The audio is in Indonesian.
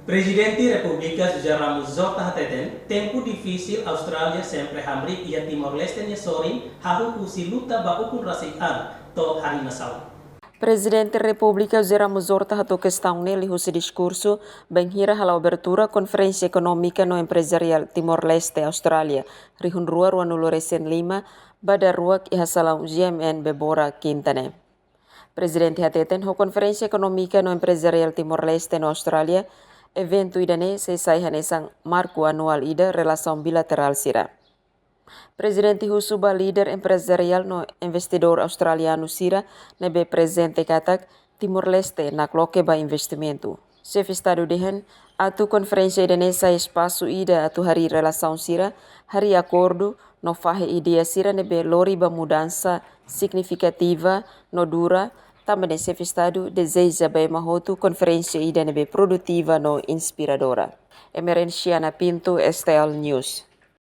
Presidente República Sejarah Muzota Hateten, tempo difícil Austrália sempre hamrik ia Timor-Leste nya sorin, hahu kusi luta baukun rasikan, to hari nasau. Presidente República Zera Muzorta hatu questão nele o discurso bem hira hala abertura Conferência Econômica no Empresarial Timor-Leste Austrália, rihun rua rua nulo resen lima, bada ruak ihasalau GMN Bebora Quintane. Presidente hateten ho Conferência Econômica no Empresarial Timor-Leste no Austrália, evento idane sesai hanesang marco anual ida relação bilateral sira. Presidente Husuba líder empresarial no investidor australiano sira nebe presente katak Timor-Leste nak loke ba investimento. Chef Estado dehen atu conferência Indonesia espaço ida atu hari relação sira hari acordo no fahe idea sira nebe lori ba mudança significativa no dura também Chef Estado deseja bem mahotu conferência ida nebe produtiva no inspiradora. Emerenciana Pinto, STL News.